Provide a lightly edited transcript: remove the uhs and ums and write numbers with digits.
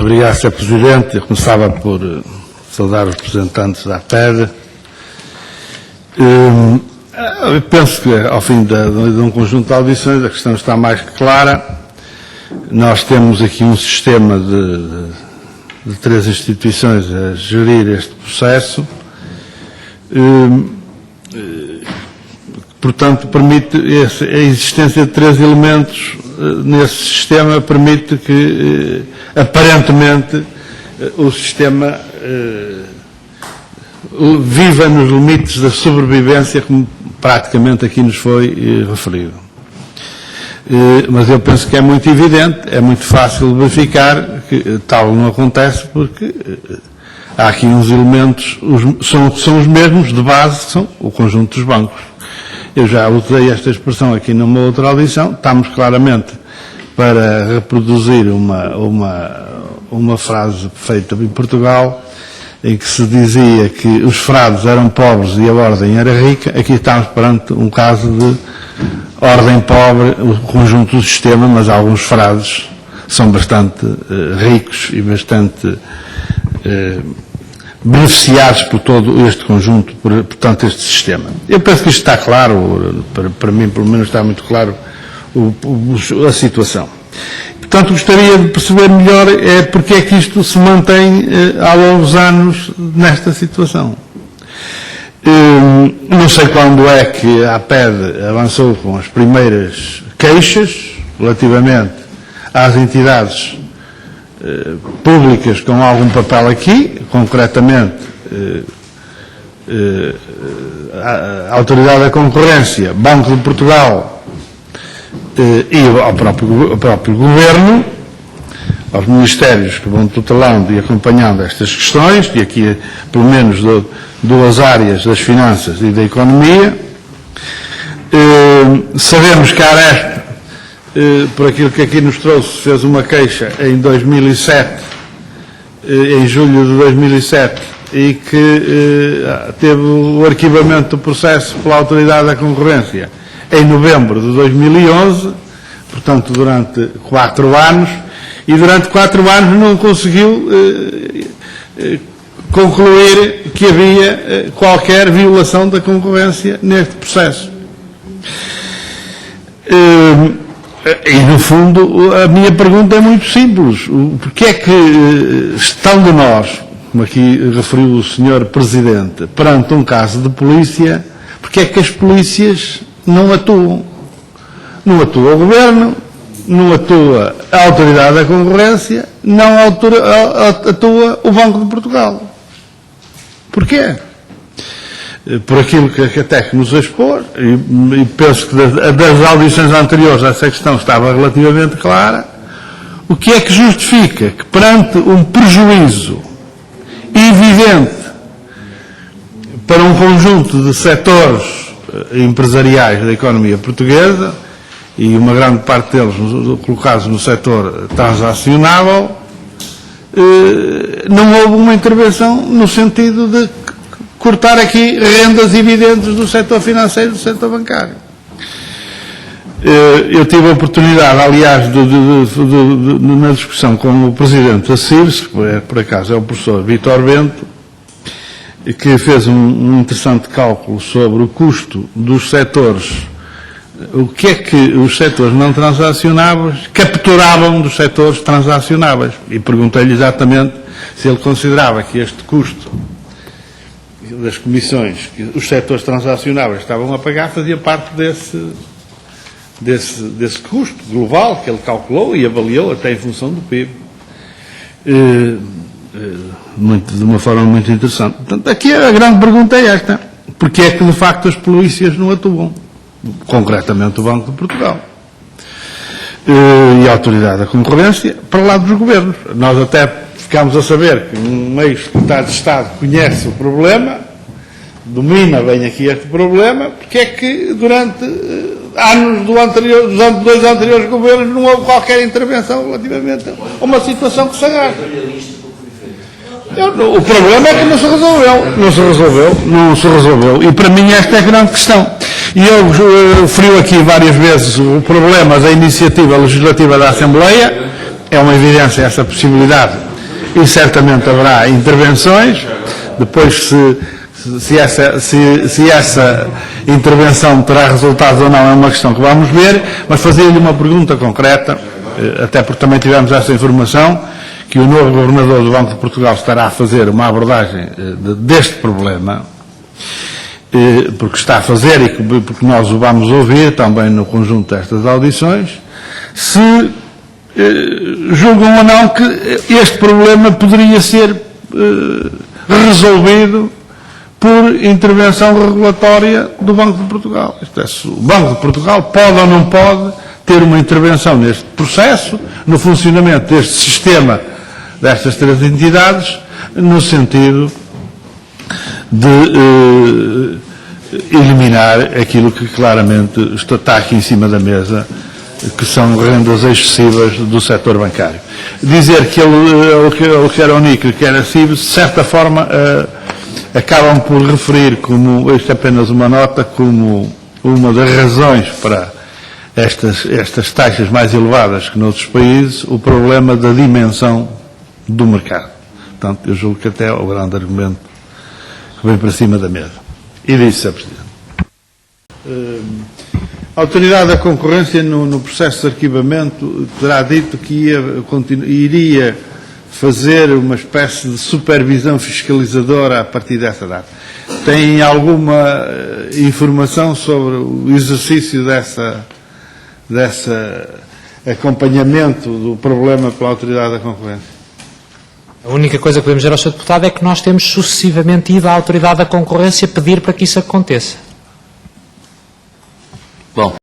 Obrigado, Sr. Presidente. Eu começava por saudar os representantes da APED. Eu penso que, ao fim de um conjunto de audições, a questão está mais que clara. Nós temos aqui um sistema de três instituições a gerir este processo. Portanto, permite a existência de três elementos nesse sistema, permite que, aparentemente, o sistema viva nos limites da sobrevivência, como praticamente aqui nos foi referido. Mas eu penso que é muito evidente, é muito fácil de verificar que tal não acontece, porque há aqui uns elementos, são os mesmos de base, que são o conjunto dos bancos. Eu já usei esta expressão aqui numa outra audição. Estamos claramente para reproduzir uma frase feita em Portugal, em que se dizia que os frades eram pobres e a ordem era rica. Aqui estamos perante um caso de ordem pobre, o conjunto do sistema, mas alguns frades são bastante ricos e bastante beneficiados por todo este conjunto, portanto, este sistema. Eu penso que isto está claro, para mim, pelo menos, está muito claro a situação. Portanto, gostaria de perceber melhor porque é que isto se mantém há longos anos nesta situação. Não sei quando é que a APED avançou com as primeiras queixas relativamente às entidades públicas com algum papel aqui, concretamente a Autoridade da Concorrência, Banco de Portugal e ao próprio Governo, aos ministérios que vão tutelando e acompanhando estas questões, e aqui pelo menos duas áreas, das finanças e da economia. Sabemos que a Aresp, por aquilo que aqui nos trouxe, fez uma queixa em 2007, em julho de 2007, e que teve o arquivamento do processo pela Autoridade da Concorrência em novembro de 2011, portanto durante 4 anos, e durante 4 anos não conseguiu concluir que havia qualquer violação da concorrência neste processo. E, no fundo, a minha pergunta é muito simples. Porque é que, estando nós, como aqui referiu o Sr. Presidente, perante um caso de polícia, porque é que as polícias não atuam? Não atua o Governo, não atua a Autoridade da Concorrência, não atua o Banco de Portugal. Porquê? Por aquilo que até que nos expôs, e penso que das audições anteriores essa questão estava relativamente clara, o que é que justifica que, perante um prejuízo evidente para um conjunto de setores empresariais da economia portuguesa, e uma grande parte deles colocados no setor transacionável, não houve uma intervenção no sentido de cortar aqui rendas evidentes do setor financeiro e do setor bancário. Eu tive a oportunidade, aliás, na discussão com o Presidente da CIRS, que por acaso é o professor Vítor Bento, que fez um interessante cálculo sobre o custo dos setores, o que é que os setores não transacionáveis capturavam dos setores transacionáveis. E perguntei-lhe exatamente se ele considerava que este custo das comissões que os setores transacionáveis estavam a pagar fazia parte desse custo global que ele calculou e avaliou até em função do PIB. De uma forma muito interessante. Portanto, aqui a grande pergunta é esta. Porque é que, de facto, as polícias não atuam? Concretamente o Banco de Portugal. E a Autoridade da Concorrência, para lá dos governos. Nós até ficámos a saber que um ex-secretário de Estado conhece o problema, domina bem aqui este problema, porque é que durante anos dos dois anteriores governos não houve qualquer intervenção relativamente a uma situação que se agarra. O problema é que não se resolveu. E para mim esta é a grande questão. E eu referi aqui várias vezes o problema da iniciativa legislativa da Assembleia. É uma evidência essa possibilidade e certamente haverá intervenções. Depois, se essa intervenção terá resultado ou não é uma questão que vamos ver, mas fazia-lhe uma pergunta concreta, até porque também tivemos essa informação, que o novo Governador do Banco de Portugal estará a fazer uma abordagem deste problema, porque está a fazer e porque nós o vamos ouvir também no conjunto destas audições, se julgam ou não que este problema poderia ser resolvido por intervenção regulatória do Banco de Portugal. Isto é, se o Banco de Portugal pode ou não pode ter uma intervenção neste processo, no funcionamento deste sistema, destas três entidades, no sentido de eliminar aquilo que claramente está aqui em cima da mesa, que são rendas excessivas do setor bancário. Dizer que ele quer a UNIC, quer a CIB, de certa forma, acabam por referir, como, isto é apenas uma nota, como uma das razões para estas taxas mais elevadas que noutros países, o problema da dimensão do mercado. Portanto, eu julgo que até é o grande argumento que vem para cima da mesa. E disse, Sr. Presidente. A Autoridade da Concorrência, no processo de arquivamento, terá dito que iria fazer uma espécie de supervisão fiscalizadora a partir dessa data. Tem alguma informação sobre o exercício desse acompanhamento do problema pela Autoridade da Concorrência? A única coisa que podemos dizer ao Sr. Deputado é que nós temos sucessivamente ido à Autoridade da Concorrência pedir para que isso aconteça. Bom.